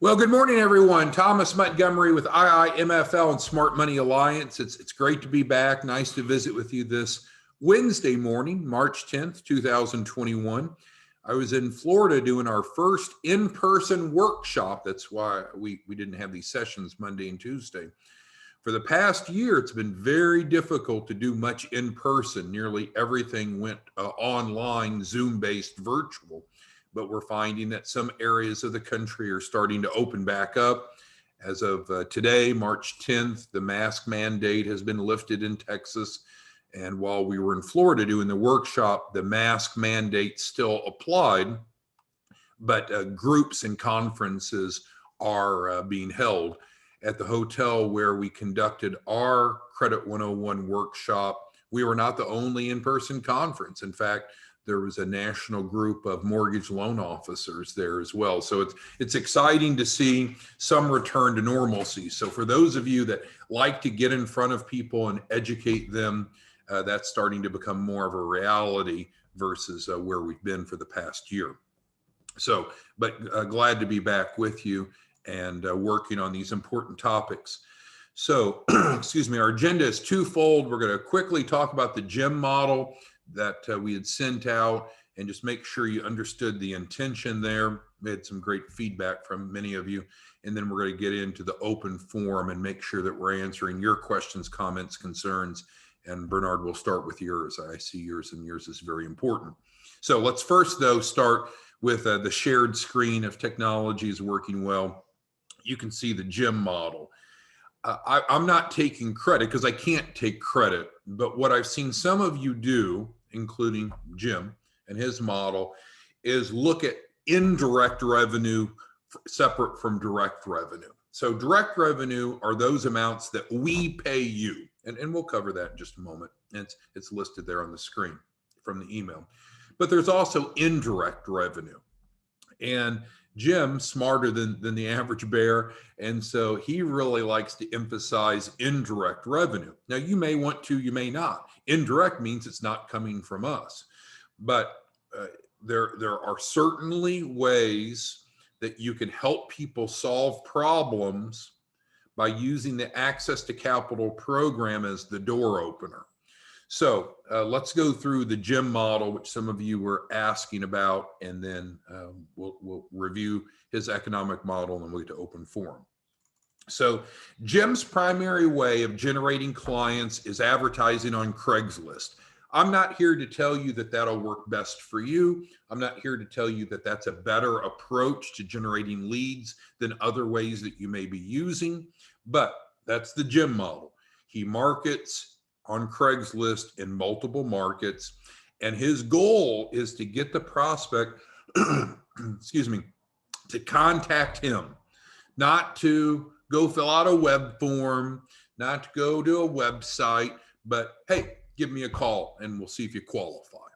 Well, good morning, everyone. Thomas Montgomery with IIMFL and Smart Money Alliance. It's great to be back. Nice to visit with you this Wednesday morning, March 10th, 2021. I was in Florida doing our first in-person workshop. That's why we didn't have these sessions Monday and Tuesday. For the past year, it's been very difficult to do much in person. Nearly everything went online, Zoom-based, virtual. But we're finding that some areas of the country are starting to open back up. As of today, March 10th, the mask mandate has been lifted in Texas. And while we were in Florida doing the workshop, the mask mandate still applied, but groups and conferences are being held. At the hotel where we conducted our Credit 101 workshop, we were not the only in-person conference. In fact, there was a national group of mortgage loan officers there as well. So it's exciting to see some return to normalcy. So for those of you that like to get in front of people and educate them, that's starting to become more of a reality versus where we've been for the past year. So, but glad to be back with you and working on these important topics. So, excuse me, our agenda is twofold. We're going to quickly talk about the GEM model that we had sent out and just make sure you understood the intention there. We had some great feedback from many of you. And then we're going to get into the open forum and make sure that we're answering your questions, comments, concerns. And Bernard, we'll start with yours. I see yours, and yours is very important. So let's first, though, start with the shared screen. If technology is working well, you can see the GEM model. I'm not taking credit because I can't take credit, but what I've seen some of you do, including Jim and his model, is look at indirect revenue separate from direct revenue. So direct revenue are those amounts that we pay you, and we'll cover that in just a moment. It's listed there on the screen from the email. But there's also indirect revenue. And Jim's smarter than the average bear, and so he really likes to emphasize indirect revenue. Now, you may want to, you may not. Indirect means it's not coming from us, but there are certainly ways that you can help people solve problems by using the Access to Capital program as the door opener. So let's go through the GEM model, which some of you were asking about, and then we'll review his economic model and then we'll get to open forum. So GEM's primary way of generating clients is advertising on Craigslist. I'm not here to tell you that that'll work best for you. I'm not here to tell you that that's a better approach to generating leads than other ways that you may be using, but that's the GEM model. He markets on Craigslist in multiple markets, and his goal is to get the prospect, excuse me, to contact him, not to go fill out a web form, not to go to a website, but hey, give me a call and we'll see if you qualify.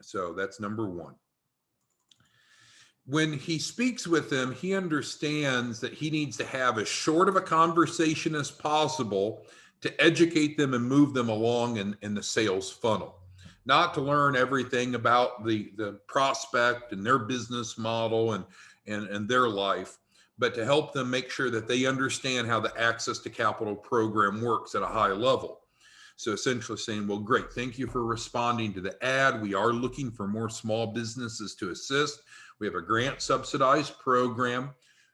So that's number one. When he speaks with them, he understands that he needs to have as short of a conversation as possible to educate them and move them along in the sales funnel, not to learn everything about the prospect and their business model and their life, but to help them make sure that they understand how the Access to Capital program works at a high level. So essentially saying, well, great, thank you for responding to the ad. We are looking for more small businesses to assist. We have a grant subsidized program.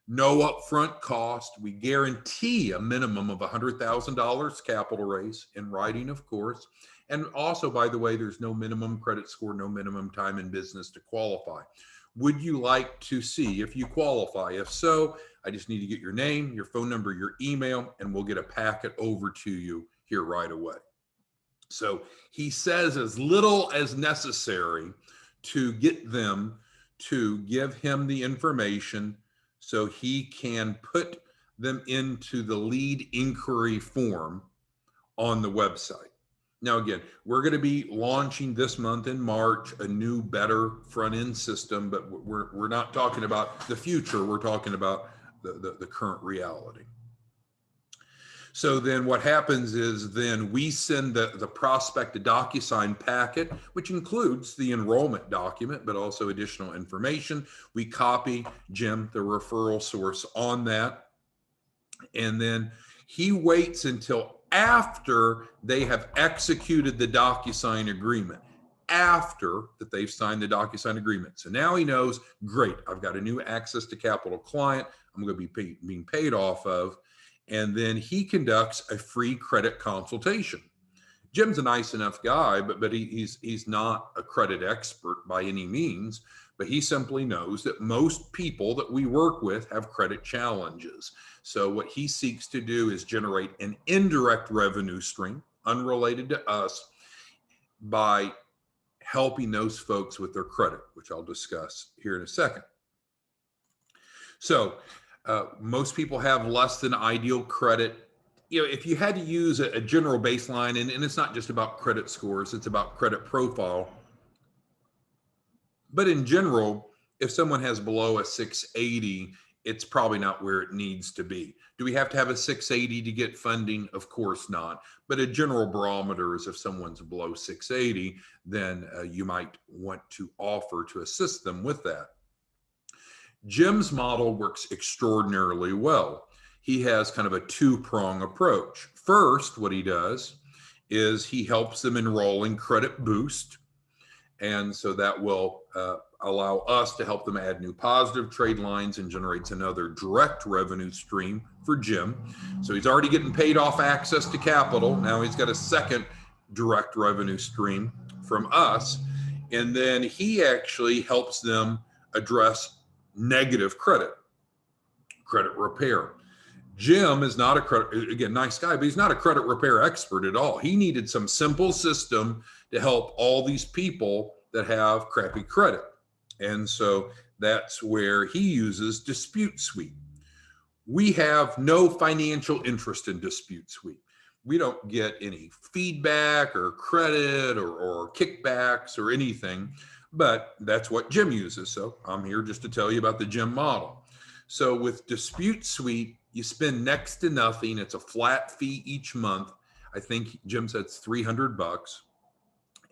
No upfront cost. We guarantee a minimum of $100,000 capital raise in writing, of course. And also, by the way, there's no minimum credit score, no minimum time in business to qualify. Would you like to see if you qualify? If so, I just need to get your name, your phone number, your email, and we'll get a packet over to you here right away. So he says as little as necessary to get them to give him the information so he can put them into the lead inquiry form on the website. Now, again, we're going to be launching this month in March a new, better front-end system, but we're not talking about the future. We're talking about the current reality. So then what happens is then we send the prospect a DocuSign packet, which includes the enrollment document, but also additional information. We copy Jim, the referral source, on that. And then he waits until after they have executed the DocuSign agreement, after that they've signed the DocuSign agreement. So now he knows, great, I've got a new access to capital client I'm going to be being paid off of. And then he conducts a free credit consultation. Jim's a nice enough guy, but he's not a credit expert by any means, but he simply knows that most people that we work with have credit challenges. So what he seeks to do is generate an indirect revenue stream unrelated to us by helping those folks with their credit, which I'll discuss here in a second. So most people have less than ideal credit. You know, if you had to use a general baseline, and it's not just about credit scores, it's about credit profile. But in general, if someone has below a 680, it's probably not where it needs to be. Do we have to have a 680 to get funding? Of course not. But a general barometer is if someone's below 680, then you might want to offer to assist them with that. Jim's model works extraordinarily well. He has kind of a two-prong approach. First, what he does is he helps them enroll in Credit Boost. And so that will allow us to help them add new positive trade lines and generates another direct revenue stream for Jim. So he's already getting paid off access to capital. Now he's got a second direct revenue stream from us. And then he actually helps them address negative credit repair. Jim is not a credit, again, nice guy, but he's not a credit repair expert at all. He needed some simple system to help all these people that have crappy credit. And so that's where he uses Dispute Suite. We have no financial interest in Dispute Suite. We don't get any feedback or credit or kickbacks or anything, but that's what Jim uses. So I'm here just to tell you about the Jim model. So with Dispute Suite, you spend next to nothing. It's a flat fee each month. I think Jim said it's $300.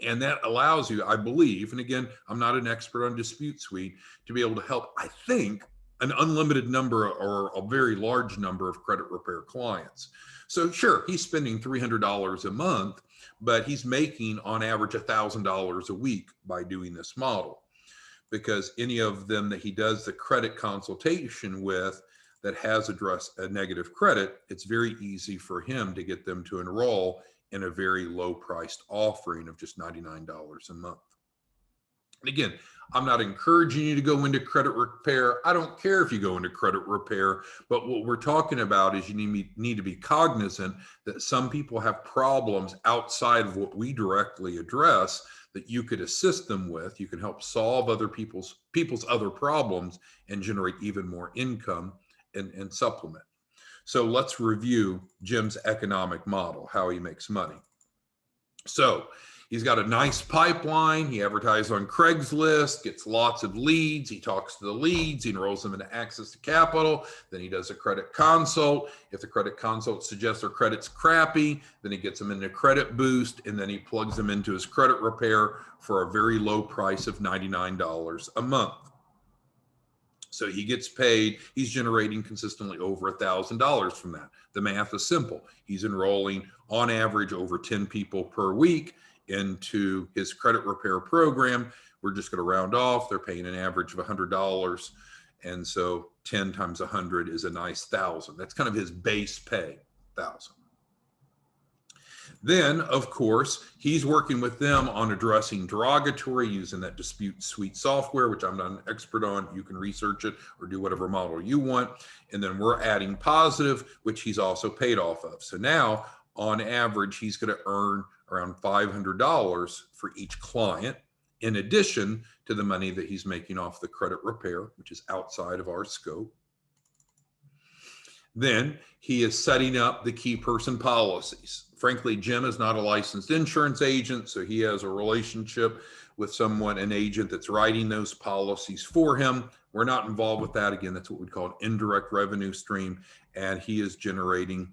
And that allows you, I believe, and again, I'm not an expert on Dispute Suite, to be able to help, I think, an unlimited number or a very large number of credit repair clients. So sure, he's spending $300 a month, but he's making on average $1,000 a week by doing this model, because any of them that he does the credit consultation with that has addressed a negative credit, it's very easy for him to get them to enroll in a very low priced offering of just $99 a month. And again, I'm not encouraging you to go into credit repair. I don't care if you go into credit repair, but what we're talking about is you need to be cognizant that some people have problems outside of what we directly address that you could assist them with. You can help solve other people's other problems and generate even more income and supplement. So let's review Jim's economic model, how he makes money. So he's got a nice pipeline. He advertises on Craigslist, gets lots of leads. He talks to the leads. He enrolls them into access to capital. Then he does a credit consult. If the credit consult suggests their credit's crappy, then he gets them into Credit Boost, and then he plugs them into his credit repair for a very low price of $99 a month. So he gets paid. He's generating consistently over $1,000 from that. The math is simple. He's enrolling on average over 10 people per week into his credit repair program. We're just going to round off. They're paying an average of $100. And so 10 times 100 is a nice 1,000. That's kind of his base pay, 1,000. Then, of course, he's working with them on addressing derogatory using that Dispute Suite software, which I'm not an expert on. You can research it or do whatever model you want. And then we're adding positive, which he's also paid off of. So now, on average, he's going to earn around $500 for each client, in addition to the money that he's making off the credit repair, which is outside of our scope. Then he is setting up the key person policies. Frankly, Jim is not a licensed insurance agent, so he has a relationship with someone, an agent that's writing those policies for him. We're not involved with that. Again, that's what we call an indirect revenue stream, and he is generating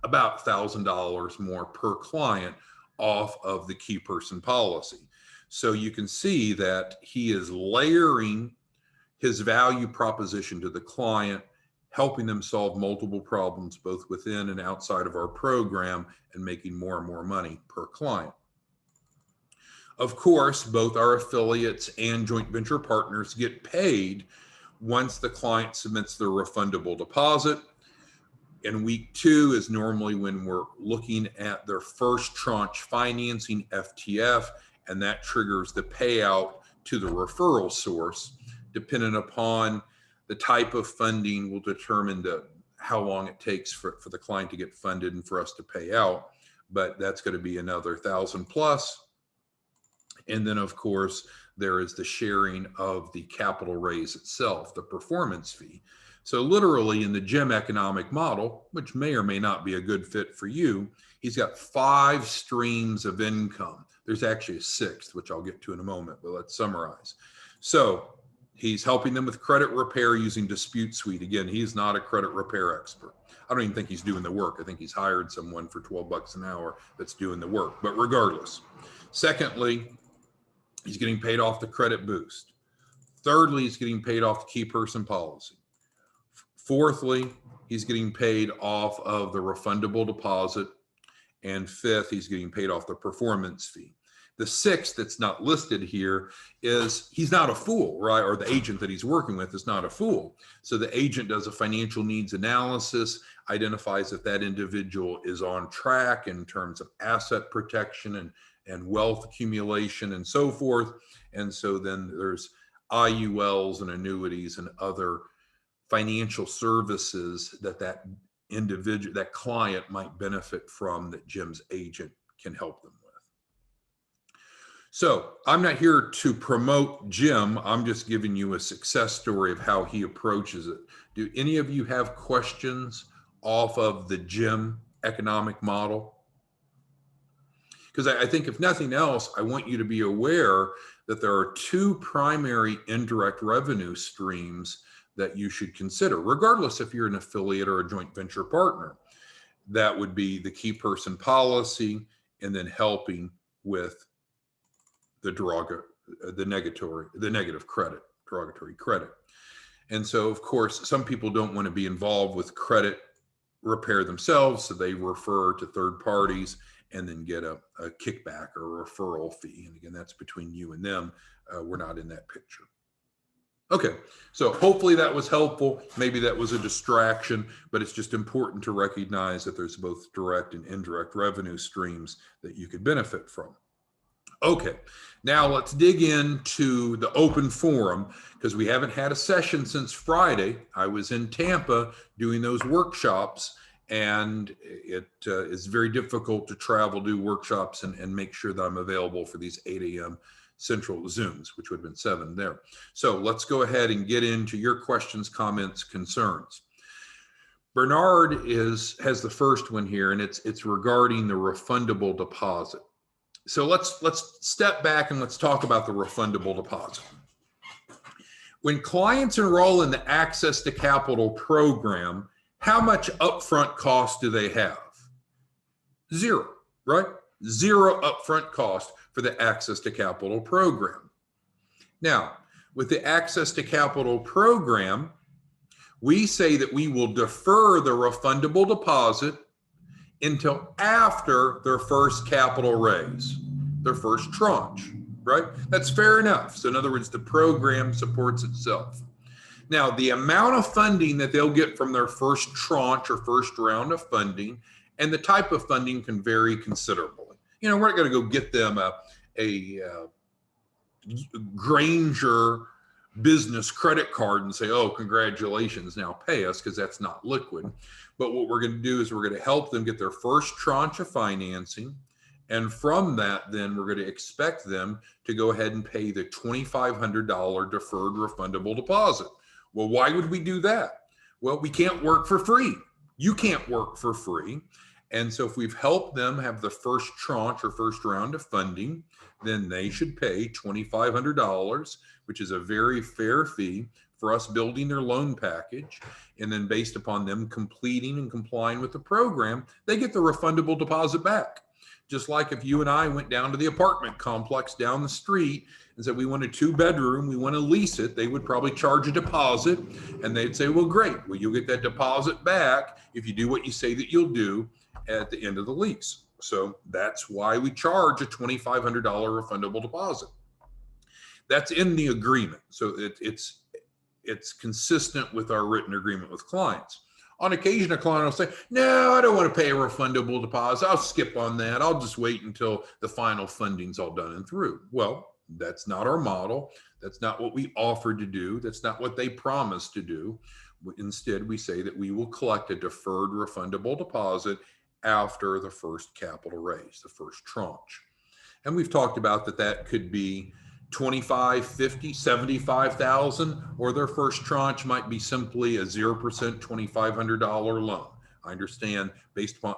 about $1,000 more per client off of the key person policy. So you can see that he is layering his value proposition to the client, helping them solve multiple problems both within and outside of our program, and making more and more money per client. Of course, both our affiliates and joint venture partners get paid once the client submits their refundable deposit. And week 2 is normally when we're looking at their first tranche financing, FTF, and that triggers the payout to the referral source. Depending upon the type of funding will determine how long it takes for the client to get funded and for us to pay out. But that's going to be another 1,000 plus. And then, of course, there is the sharing of the capital raise itself, the performance fee. So literally in the Jim economic model, which may or may not be a good fit for you, he's got 5 streams of income. There's actually a 6th, which I'll get to in a moment, but let's summarize. So he's helping them with credit repair using Dispute Suite. Again, he's not a credit repair expert. I don't even think he's doing the work. I think he's hired someone for 12 bucks an hour that's doing the work, but regardless. Secondly, he's getting paid off the credit boost. Thirdly, he's getting paid off the key person policy. Fourthly, he's getting paid off of the refundable deposit. And 5th, he's getting paid off the performance fee. The 6th that's not listed here is he's not a fool, right? Or the agent that he's working with is not a fool. So the agent does a financial needs analysis, identifies if that individual is on track in terms of asset protection and wealth accumulation and so forth. And so then there's IULs and annuities and other financial services that individual, that client might benefit from, that Jim's agent can help them with. So I'm not here to promote Jim. I'm just giving you a success story of how he approaches it. Do any of you have questions off of the Jim economic model? Because I think if nothing else, I want you to be aware that there are 2 primary indirect revenue streams that you should consider, regardless if you're an affiliate or a joint venture partner. That would be the key person policy, and then helping with the negative credit, derogatory credit. And so, of course, some people don't want to be involved with credit repair themselves, so they refer to third parties and then get a kickback or a referral fee. And again, that's between you and them. We're not in that picture. Okay, so hopefully that was helpful. Maybe that was a distraction, but it's just important to recognize that there's both direct and indirect revenue streams that you could benefit from. Okay, now let's dig into the open forum, because we haven't had a session since Friday. I was in Tampa doing those workshops, and it is very difficult to travel, do workshops, and make sure that I'm available for these 8 a.m. Central Zooms, which would have been 7 there. So let's go ahead and get into your questions, comments, concerns. Bernard has the first one here, and it's regarding the refundable deposit. So let's step back and let's talk about the refundable deposit. When clients enroll in the Access to Capital program, how much upfront cost do they have? 0, right? 0 upfront cost for the Access to Capital program. Now, with the Access to Capital program, we say that we will defer the refundable deposit until after their first capital raise, their first tranche, right? That's fair enough. So in other words, the program supports itself. Now, the amount of funding that they'll get from their first tranche or first round of funding, and the type of funding can vary considerably. You know, we're not going to go get them a Granger business credit card and say, oh, congratulations, now pay us, because that's not liquid. But what we're going to do is we're going to help them get their first tranche of financing. And from that, then we're going to expect them to go ahead and pay the $2,500 deferred refundable deposit. Well, why would we do that? Well, we can't work for free. You can't work for free. And so if we've helped them have the first tranche or first round of funding, then they should pay $2,500, which is a very fair fee for us building their loan package. And then based upon them completing and complying with the program, they get the refundable deposit back. Just like if you and I went down to the apartment complex down the street and said, we want a 2-bedroom, we want to lease it, they would probably charge a deposit, and they'd say, well, great. Well, you'll get that deposit back if you do what you say that you'll do at the end of the lease. So that's why we charge a $2,500 refundable deposit. That's in the agreement. So it's consistent with our written agreement with clients. On occasion, a client will say, no, I don't want to pay a refundable deposit. I'll skip on that. I'll just wait until the final funding's all done and through. Well, that's not our model. That's not what we offered to do. That's not what they promised to do. Instead, we say that we will collect a deferred refundable deposit after the first capital raise, the first tranche. And we've talked about that could be 25, 50, 75,000, or their first tranche might be simply a 0% $2,500 loan. I understand based upon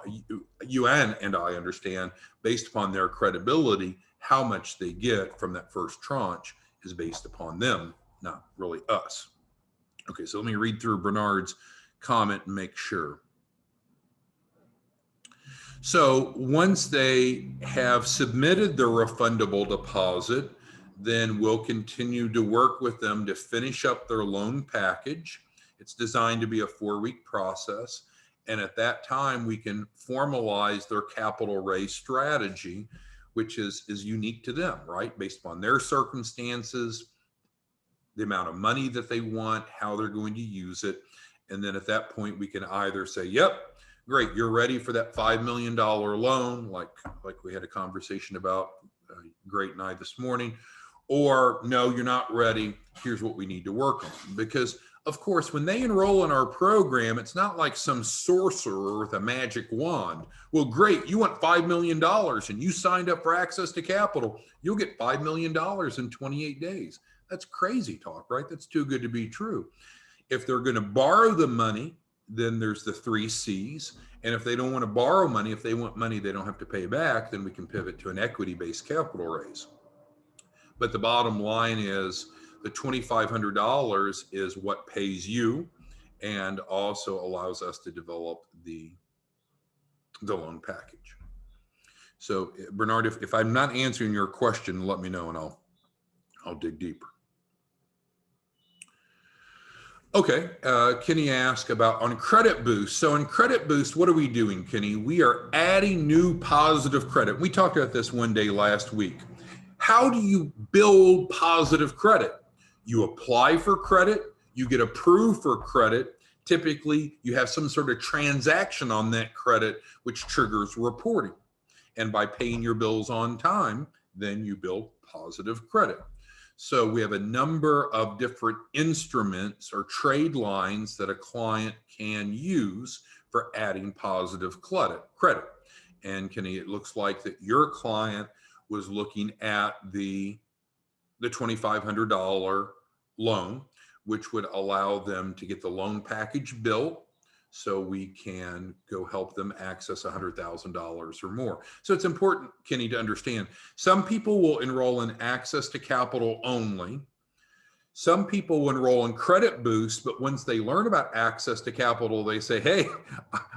you and I understand based upon their credibility, how much they get from that first tranche is based upon them, not really us. Okay, so let me read through Bernard's comment and make sure. So once they have submitted the refundable deposit, then we'll continue to work with them to finish up their loan package. It's designed to be a 4-week process. And at that time, we can formalize their capital raise strategy, which is unique to them, right? Based upon their circumstances, the amount of money that they want, how they're going to use it. And then at that point, we can either say, yep, great, you're ready for that $5 million loan, like we had a conversation about Great and I this morning, or no, you're not ready. Here's what we need to work on. Because of course, when they enroll in our program, it's not like some sorcerer with a magic wand. Well, great, you want $5 million and you signed up for access to capital. You'll get $5 million in 28 days. That's crazy talk, right? That's too good to be true. If they're going to borrow the money, then there's the 3 C's. And if they don't want to borrow money, if they want money they don't have to pay back, then we can pivot to an equity-based capital raise. But the bottom line is the $2,500 is what pays you and also allows us to develop the loan package. So Bernard, if I'm not answering your question, let me know and I'll dig deeper. Okay, Kenny asked about on Credit Boost. So in Credit Boost, what are we doing, Kenny? We are adding new positive credit. We talked about this one day last week. How do you build positive credit? You apply for credit, you get approved for credit. Typically, you have some sort of transaction on that credit, which triggers reporting. And by paying your bills on time, then you build positive credit. So we have a number of different instruments or trade lines that a client can use for adding positive credit. And Kenny, it looks like that your client was looking at the $2,500 loan, which would allow them to get the loan package built so we can go help them access $100,000 or more. So it's important, Kenny, to understand some people will enroll in access to capital only. Some people will enroll in Credit Boost, but once they learn about access to capital, they say, hey,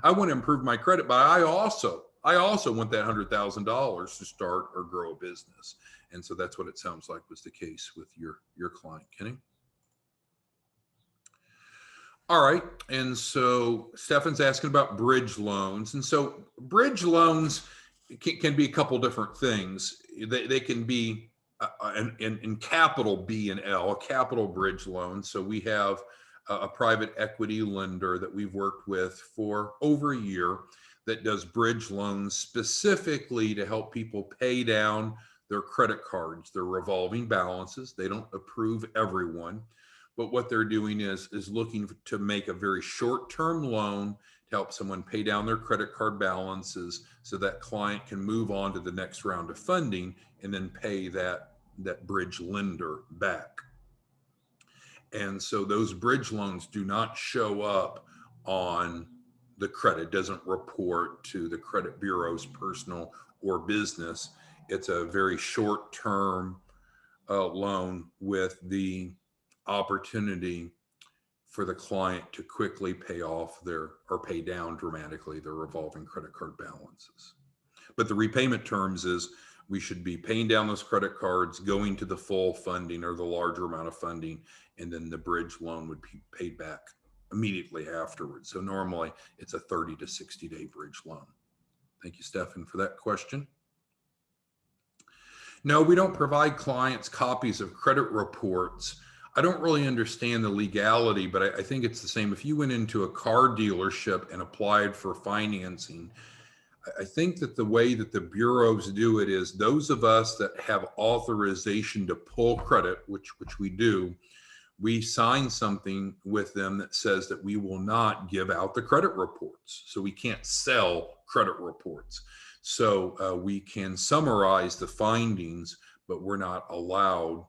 I want to improve my credit, but I also want that $100,000 to start or grow a business. And so that's what it sounds like was the case with your client, Kenny. All right, and so Stefan's asking about bridge loans. And so bridge loans can be a couple different things. They can be in capital B and L, a capital bridge loan. So we have a private equity lender that we've worked with for over a year that does bridge loans specifically to help people pay down their credit cards, their revolving balances. They don't approve everyone. But what they're doing is looking to make a very short-term loan to help someone pay down their credit card balances so that client can move on to the next round of funding and then pay that bridge lender back. And so those bridge loans do not show up on the credit, doesn't report to the credit bureau's personal or business. It's a very short-term loan with the opportunity for the client to quickly pay off or pay down dramatically their revolving credit card balances. But the repayment terms is we should be paying down those credit cards, going to the full funding or the larger amount of funding, and then the bridge loan would be paid back immediately afterwards. So normally it's a 30 to 60 day bridge loan. Thank you, Stefan, for that question. No, we don't provide clients copies of credit reports. I don't really understand the legality, but I think it's the same. If you went into a car dealership and applied for financing, I think that the way that the bureaus do it is those of us that have authorization to pull credit, which we do, we sign something with them that says that we will not give out the credit reports. So we can't sell credit reports. So we can summarize the findings, but we're not allowed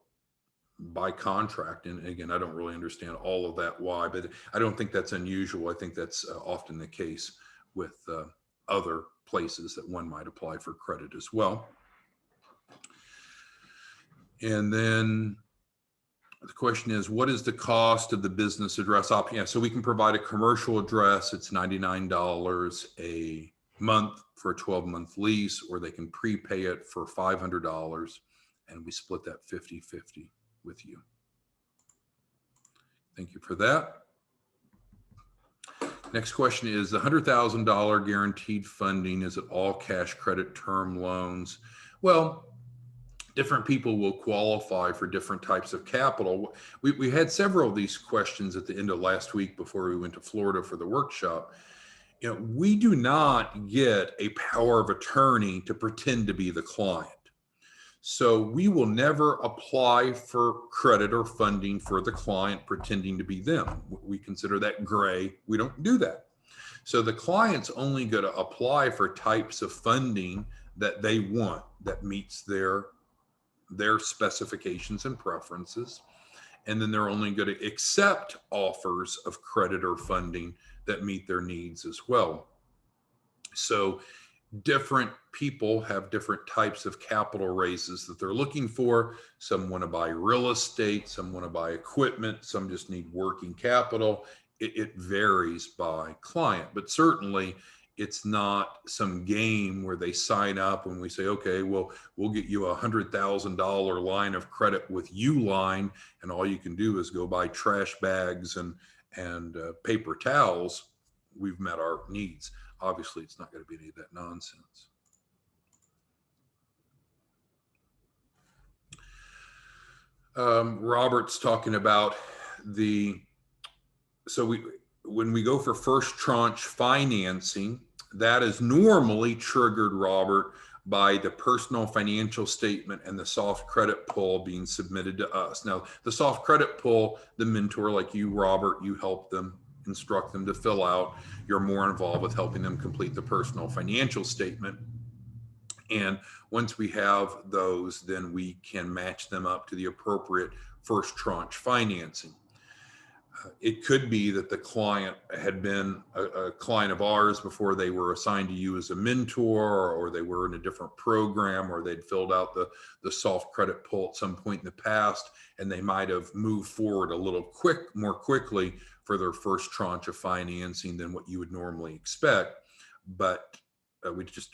by contract. And again, I don't really understand all of that why, but I don't think that's unusual. I think that's often the case with other places that one might apply for credit as well. And then the question is, what is the cost of the business address option? Yeah, so we can provide a commercial address. It's $99 a month for a 12-month lease, or they can prepay it for $500, and we split that 50-50 with you. Thank you for that. Next question is, the $100,000 guaranteed funding, is it all cash credit term loans? Well, different people will qualify for different types of capital. We had several of these questions at the end of last week before we went to Florida for the workshop. You know, we do not get a power of attorney to pretend to be the client. So we will never apply for credit or funding for the client pretending to be them. We consider that gray. We don't do that. So the client's only going to apply for types of funding that they want, that meets their specifications and preferences. And then they're only going to accept offers of credit or funding that meet their needs as well. So different people have different types of capital raises that they're looking for. Some want to buy real estate, some want to buy equipment, some just need working capital. It varies by client, but certainly it's not some game where they sign up and we say, okay, well, we'll get you $100,000 line of credit with Uline, and all you can do is go buy trash bags and paper towels. We've met our needs. Obviously, it's not going to be any of that nonsense. Robert's talking about when we go for first tranche financing, that is normally triggered, Robert, by the personal financial statement and the soft credit pull being submitted to us. Now, the soft credit pull, the mentor like you, Robert, you help them, instruct them to fill out. You're more involved with helping them complete the personal financial statement. And once we have those, then we can match them up to the appropriate first tranche financing. It could be that the client had been a client of ours before they were assigned to you as a mentor, or they were in a different program, or they'd filled out the soft credit pull at some point in the past, and they might have moved forward a little more quickly for their first tranche of financing than what you would normally expect. But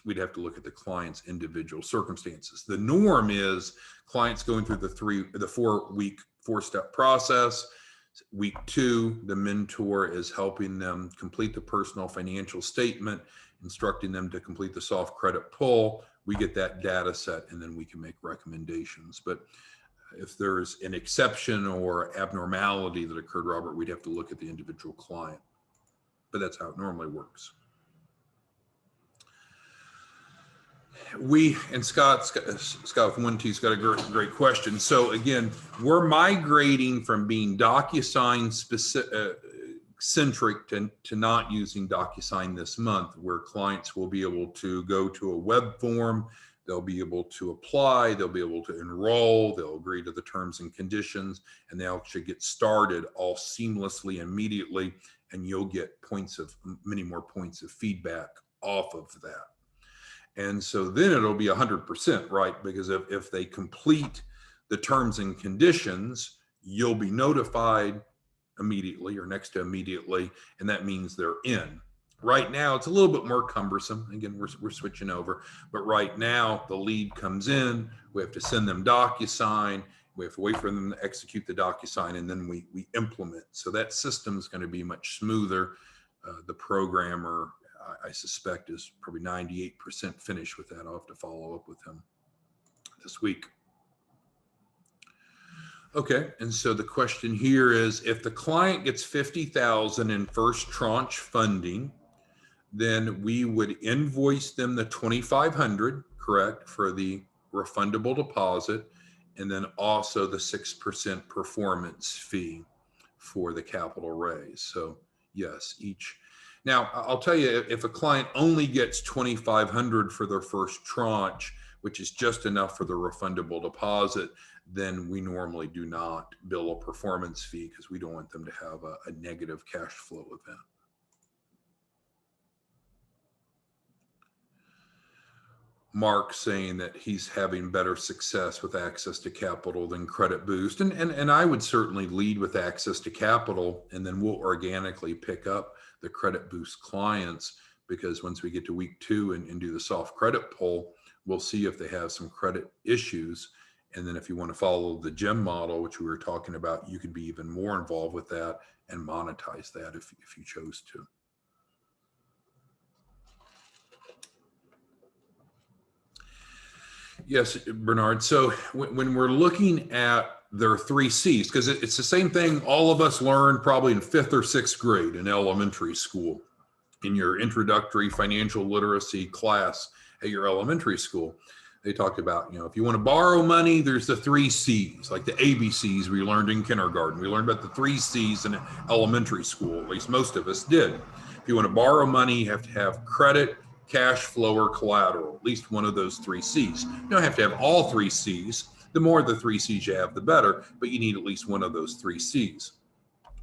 we'd have to look at the client's individual circumstances. The norm is clients going through the 4-week 4-step process. Week 2, the mentor is helping them complete the personal financial statement, instructing them to complete the soft credit pull. We get that data set, and then we can make recommendations. But if there's an exception or abnormality that occurred, Robert, we'd have to look at the individual client. But that's how it normally works. Scott with 1T's got a great question. So again, we're migrating from being DocuSign centric to not using DocuSign this month, where clients will be able to go to a web form, they'll be able to apply, they'll be able to enroll, they'll agree to the terms and conditions, and they'll actually get started all seamlessly immediately, and you'll get many more points of feedback off of that. And so then it'll be 100%, right? Because if they complete the terms and conditions, you'll be notified, immediately or next to immediately, and that means they're in. Right now, it's a little bit more cumbersome. Again, we're switching over, but right now the lead comes in. We have to send them DocuSign. We have to wait for them to execute the DocuSign, and then we implement. So that system is going to be much smoother. The programmer, I suspect, is probably 98% finished with that. I'll have to follow up with him this week. Okay, and so the question here is, if the client gets $50,000 in first tranche funding, then we would invoice them the $2,500, correct, for the refundable deposit, and then also the 6% performance fee for the capital raise. So yes, each. Now, I'll tell you, if a client only gets $2,500 for their first tranche, which is just enough for the refundable deposit, then we normally do not bill a performance fee because we don't want them to have a negative cash flow event. Mark saying that he's having better success with access to capital than Credit Boost. And I would certainly lead with access to capital, and then we'll organically pick up the Credit Boost clients, because once we get to week 2 and do the soft credit poll, we'll see if they have some credit issues. And then if you want to follow the GEM model, which we were talking about, you could be even more involved with that and monetize that if you chose to. Yes, Bernard. So when we're looking at their 3 C's, because it's the same thing all of us learned probably in 5th or 6th grade in elementary school, in your introductory financial literacy class at your elementary school. They talked about, if you want to borrow money, there's the 3 C's, like the ABCs we learned in kindergarten. We learned about the 3 C's in elementary school, at least most of us did. If you want to borrow money, you have to have credit, cash flow, or collateral, at least one of those 3 C's. You don't have to have all 3 C's. The more of the 3 C's you have, the better, but you need at least one of those 3 C's.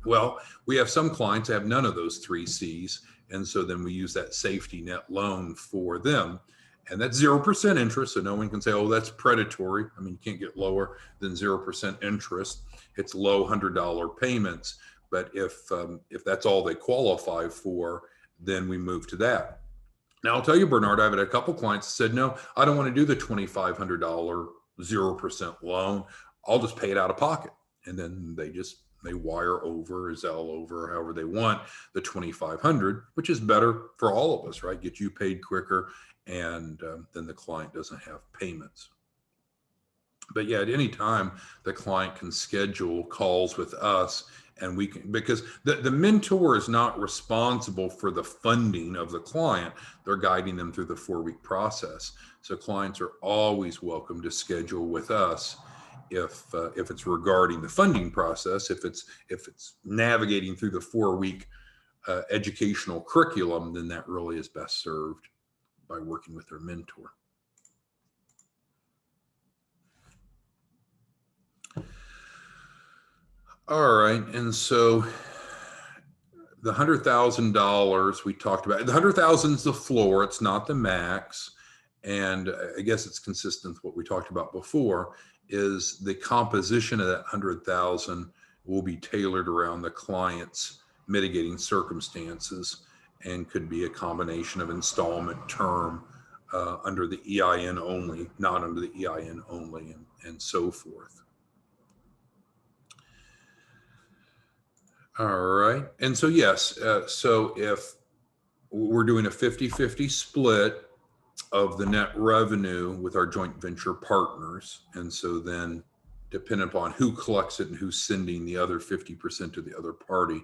Well, we have some clients that have none of those 3 C's, and so then we use that safety net loan for them. And that's 0% interest, so no one can say, oh, that's predatory. I mean, you can't get lower than 0% interest. It's low $100 payments, but if that's all they qualify for, then we move to that. Now, I'll tell you, Bernard, I've had a couple clients that said, no, I don't want to do the $2,500 0% loan. I'll just pay it out of pocket. And then they wire over, Zelle over, however they want, the $2,500, which is better for all of us, right? Get you paid quicker, and then the client doesn't have payments. But yeah, at any time, the client can schedule calls with us, and we can, because the mentor is not responsible for the funding of the client. They're guiding them through the 4-week process. So clients are always welcome to schedule with us if it's regarding the funding process. If it's navigating through the 4-week educational curriculum, then that really is best served by working with their mentor. All right, and so the $100,000 we talked about, the 100,000 is the floor, it's not the max. And I guess it's consistent with what we talked about before, is the composition of that 100,000 will be tailored around the client's mitigating circumstances, and could be a combination of installment, term, under the EIN only, not under the EIN only, and so forth. All right. And so, yes, so if we're doing a 50-50 split of the net revenue with our joint venture partners, and so then depending upon who collects it and who's sending the other 50% to the other party,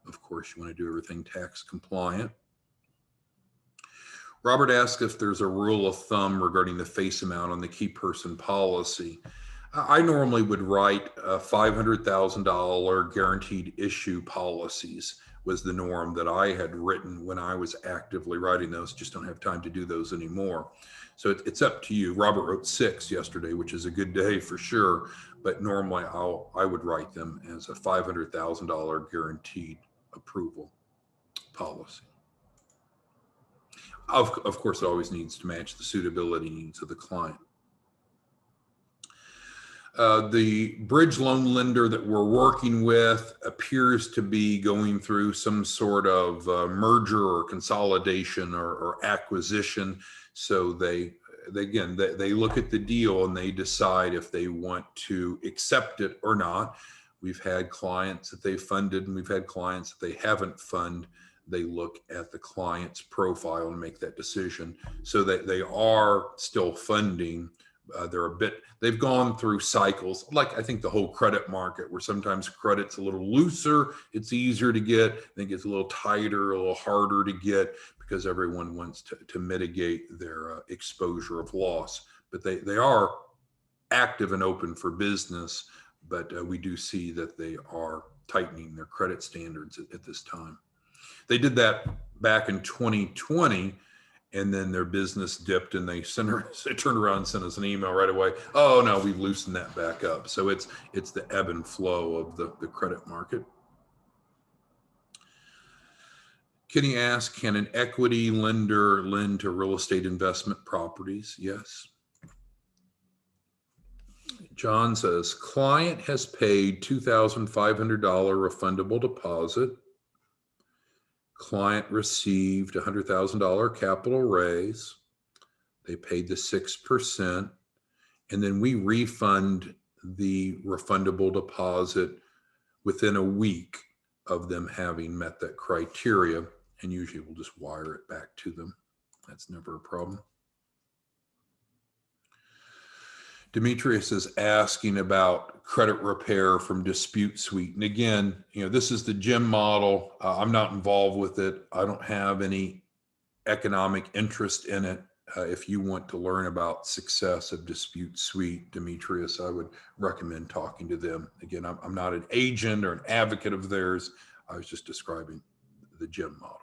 of course, you want to do everything tax compliant. Robert asked if there's a rule of thumb regarding the face amount on the key person policy. I normally would write $500,000 guaranteed issue policies was the norm that I had written when I was actively writing those. Just don't have time to do those anymore. So it's up to you. Robert wrote 6 yesterday, which is a good day for sure. But normally I would write them as a $500,000 guaranteed approval policy. Of course, it always needs to match the suitability needs of the client. The bridge loan lender that we're working with appears to be going through some sort of merger or consolidation or acquisition. So they look at the deal and they decide if they want to accept it or not. We've had clients that they funded and we've had clients that they haven't funded. They look at the client's profile and make that decision, so that they are still funding. They've gone through cycles, like I think the whole credit market, where sometimes credit's a little looser, it's easier to get. I think it's a little tighter, a little harder to get, because everyone wants to mitigate their exposure of loss. But they are active and open for business, but we do see that they are tightening their credit standards at this time. They did that back in 2020, and then their business dipped, and they turned around and sent us an email right away. Oh no, we've loosened that back up. So it's the ebb and flow of the credit market. Kenny asks, can an equity lender lend to real estate investment properties? Yes. John says, client has paid $2,500 refundable deposit. Client received $100,000 capital raise. They paid the 6%, and then we refund the refundable deposit within a week of them having met that criteria, and usually we'll just wire it back to them. That's never a problem. Demetrius is asking about credit repair from dispute suite. And again, this is the GEM model. I'm not involved with it. I don't have any economic interest in it. If you want to learn about success of dispute suite, Demetrius, I would recommend talking to them. Again, I'm not an agent or an advocate of theirs. I was just describing the GEM model.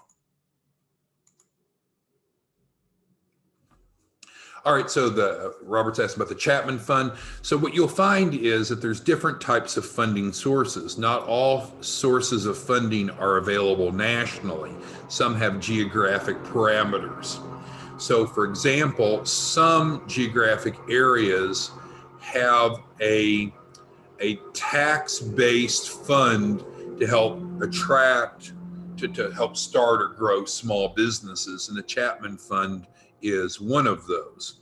All right, so Robert's asking about the Chapman Fund. So what you'll find is that there's different types of funding sources. Not all sources of funding are available nationally. Some have geographic parameters. So for example, some geographic areas have a tax-based fund to help attract, to help start or grow small businesses, and the Chapman Fund is one of those.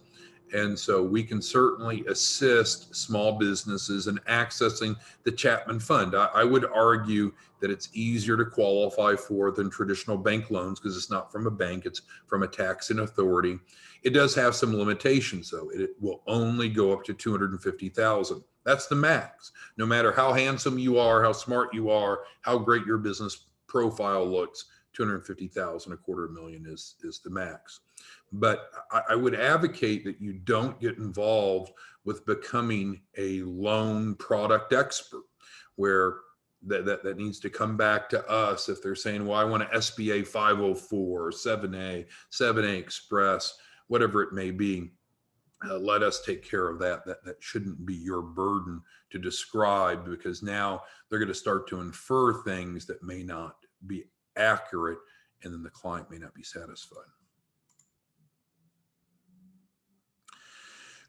And so we can certainly assist small businesses in accessing the Chapman Fund. I would argue that it's easier to qualify for than traditional bank loans, because it's not from a bank, it's from a taxing authority. It does have some limitations though. It will only go up to $250,000. That's the max. No matter how handsome you are, how smart you are, how great your business profile looks, $250,000, $250,000 is the max. But I would advocate that you don't get involved with becoming a loan product expert, where that needs to come back to us if they're saying, well, I want an SBA 504 or 7A, 7A Express, whatever it may be. Let us take care of that. That shouldn't be your burden to describe, because now they're going to start to infer things that may not be accurate, and then the client may not be satisfied.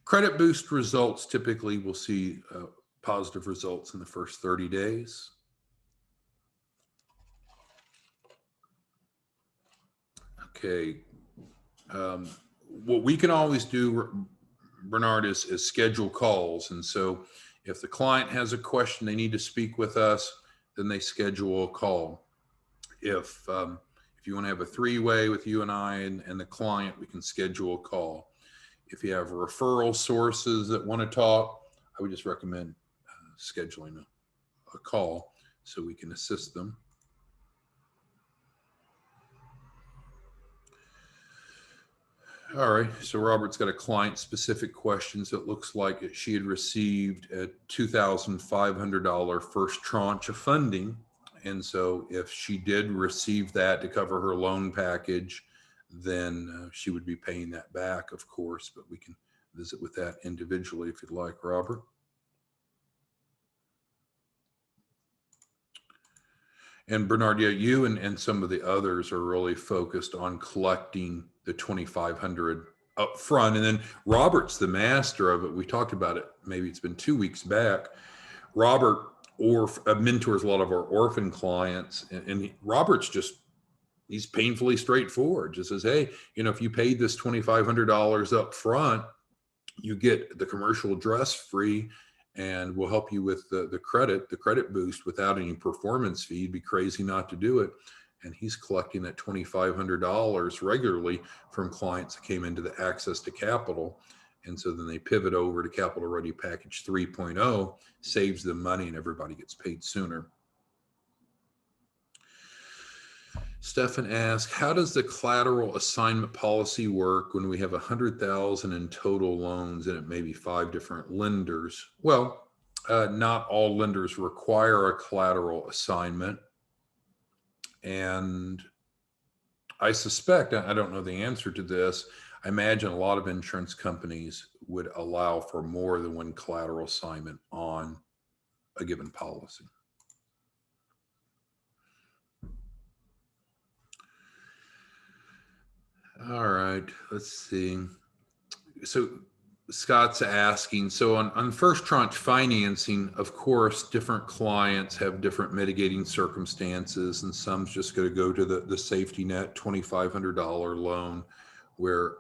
Credit boost results, typically we'll see positive results in the first 30 days. Okay. What we can always do, Bernard, is schedule calls. And so if the client has a question, they need to speak with us, then they schedule a call. If you want to have a three-way with you and I and the client, we can schedule a call. If you have referral sources that want to talk, I would just recommend scheduling a call so we can assist them. All right, so Robert's got a client-specific question. So it looks like she had received a $2,500 first tranche of funding. And so if she did receive that to cover her loan package, then she would be paying that back, of course, but we can visit with that individually if you'd like, Robert. And Bernard, yeah, you and some of the others are really focused on collecting the $2,500 up front. And then Robert's the master of it. We talked about it. Maybe it's been 2 weeks back. Robert mentors a lot of our orphan clients, and Robert's he's painfully straightforward. Just says, hey, if you paid this $2,500 up front, you get the commercial address free, and we'll help you with the credit boost without any performance fee. You'd be crazy not to do it. And he's collecting that $2,500 regularly from clients that came into the access to capital. And so then they pivot over to Capital Ready Package 3.0, saves them money, and everybody gets paid sooner. Stefan asks, how does the collateral assignment policy work when we have 100,000 in total loans and it may be 5 different lenders? Well, not all lenders require a collateral assignment. And I suspect, I don't know the answer to this, I imagine a lot of insurance companies would allow for more than one collateral assignment on a given policy. All right, let's see. So Scott's asking, so on first tranche financing, of course, different clients have different mitigating circumstances, and some's just going to go to the safety net $2,500 loan where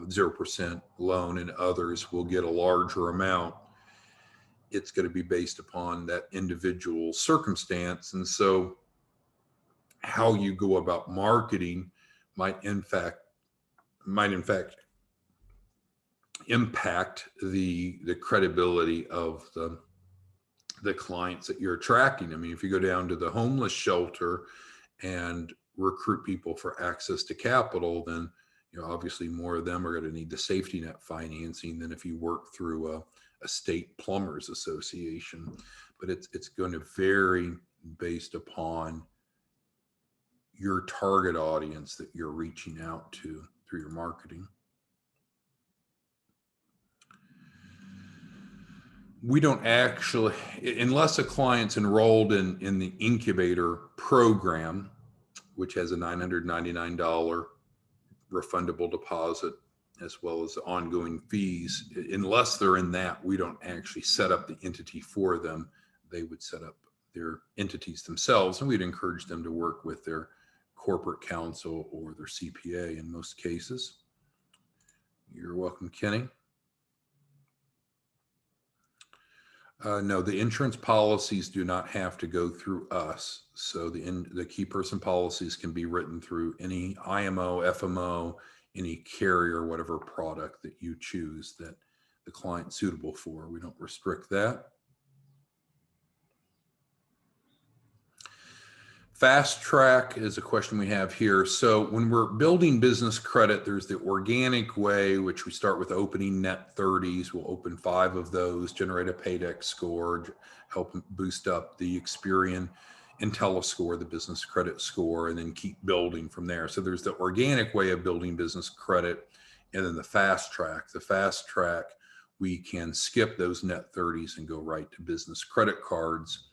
0% loan, and others will get a larger amount. It's going to be based upon that individual circumstance. And so how you go about marketing might in fact impact the credibility of the clients that you're attracting. I mean, if you go down to the homeless shelter and recruit people for access to capital, then obviously more of them are going to need the safety net financing than if you work through a state plumbers association. But it's going to vary based upon your target audience that you're reaching out to through your marketing. We don't actually, unless a client's enrolled in the incubator program, which has a $999 refundable deposit, as well as ongoing fees, unless they're in that, we don't actually set up the entity for them. They would set up their entities themselves, and we'd encourage them to work with their corporate counsel or their CPA in most cases. You're welcome, Kenny. No, the insurance policies do not have to go through us. So the key person policies can be written through any IMO, FMO, any carrier, whatever product that you choose that the client's suitable for. We don't restrict that. Fast track is a question we have here. So when we're building business credit, there's the organic way, which we start with opening net 30s. We'll open 5 of those, generate a Paydex score, help boost up the Experian IntelliScore, the business credit score, and then keep building from there. So there's the organic way of building business credit, and then the fast track. The fast track, we can skip those net 30s and go right to business credit cards.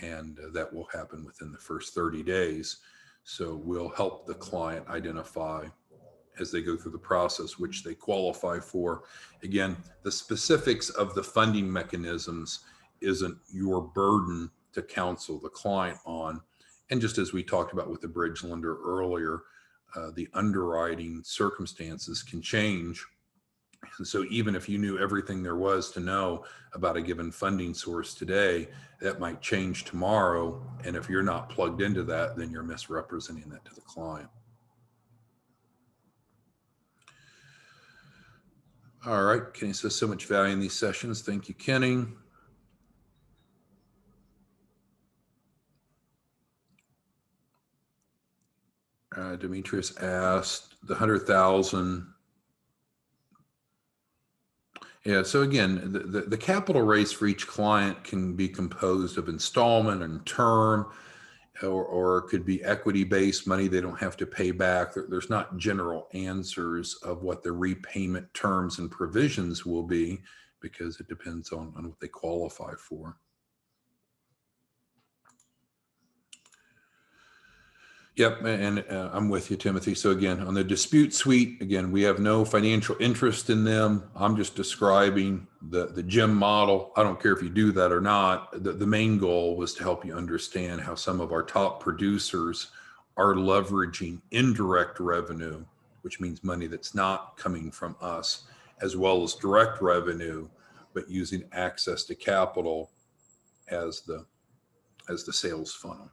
And that will happen within the first 30 days. So we'll help the client identify as they go through the process which they qualify for. Again, the specifics of the funding mechanisms isn't your burden to counsel the client on. And just as we talked about with the bridge lender earlier, the underwriting circumstances can change. And so even if you knew everything there was to know about a given funding source today, that might change tomorrow. And if you're not plugged into that, then you're misrepresenting that to the client. All right, Kenny says so much value in these sessions. Thank you, Kenny. Demetrius asked the 100,000. Yeah, so again, the capital raise for each client can be composed of installment and term, or it could be equity-based money they don't have to pay back. There's not general answers of what the repayment terms and provisions will be, because it depends on what they qualify for. Yep, and I'm with you, Timothy. So again, on the dispute suite, again, we have no financial interest in them. I'm just describing the gem model. I don't care if you do that or not. The main goal was to help you understand how some of our top producers are leveraging indirect revenue, which means money that's not coming from us, as well as direct revenue, but using access to capital as the sales funnel.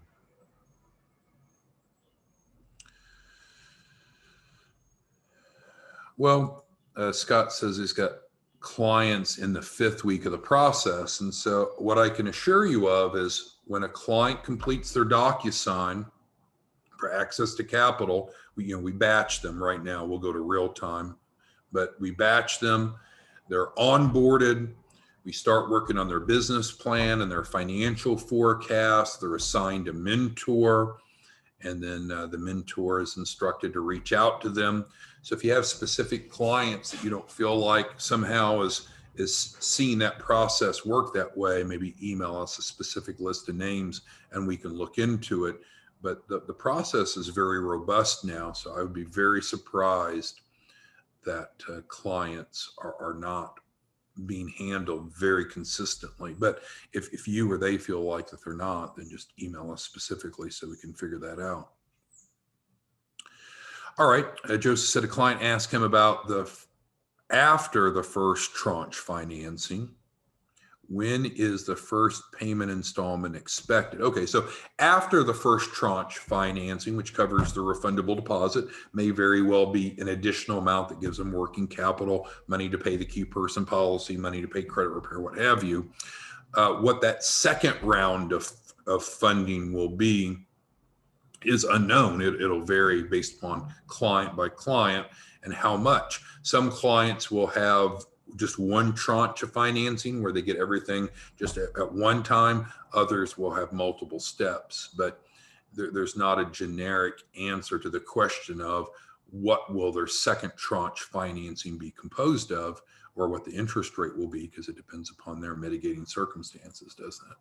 Well, Scott says he's got clients in the 5th week of the process. And so what I can assure you of is when a client completes their DocuSign for access to capital, we batch them right now. We'll go to real time, but we batch them. They're onboarded. We start working on their business plan and their financial forecast. They're assigned a mentor, and then the mentor is instructed to reach out to them. So if you have specific clients that you don't feel like somehow is seeing that process work that way, maybe email us a specific list of names and we can look into it. But the process is very robust now. So I would be very surprised that clients are not being handled very consistently. But if you or they feel like that they're not, then just email us specifically so we can figure that out. All right. Joseph said a client asked him about after the first tranche financing. When is the first payment installment expected? Okay, so after the first tranche financing, which covers the refundable deposit, may very well be an additional amount that gives them working capital, money to pay the key person policy, money to pay credit repair, what have you. What that second round of funding will be is unknown. It'll vary based upon client by client and how much. Some clients will have just one tranche of financing where they get everything just at one time. Others will have multiple steps, but there's not a generic answer to the question of what will their second tranche financing be composed of, or what the interest rate will be, because it depends upon their mitigating circumstances, doesn't it?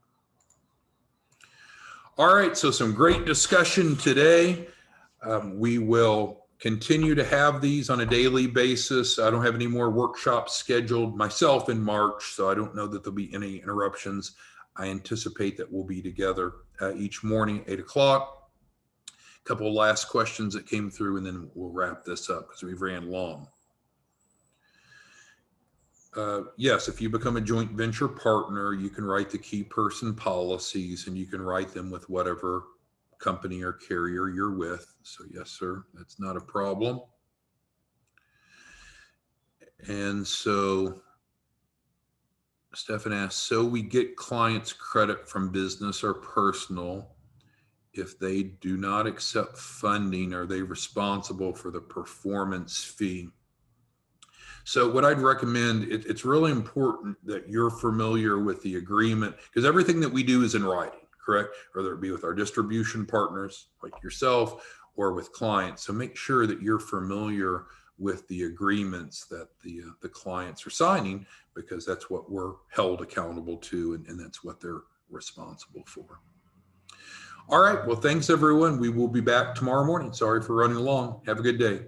All right, so some great discussion today. We will continue to have these on a daily basis. I don't have any more workshops scheduled myself in March, so I don't know that there'll be any interruptions. I anticipate that we'll be together each morning, 8 o'clock. A couple of last questions that came through, and then we'll wrap this up because we've ran long. Yes, if you become a joint venture partner, you can write the key person policies, and you can write them with whatever company or carrier you're with. So yes, sir, that's not a problem. And so Stefan asks, so we get clients credit from business or personal. If they do not accept funding, are they responsible for the performance fee? So what I'd recommend, it's really important that you're familiar with the agreement, because everything that we do is in writing, correct? Whether it be with our distribution partners like yourself or with clients. So make sure that you're familiar with the agreements that the clients are signing, because that's what we're held accountable to, and that's what they're responsible for. All right, well, thanks everyone. We will be back tomorrow morning. Sorry for running long. Have a good day.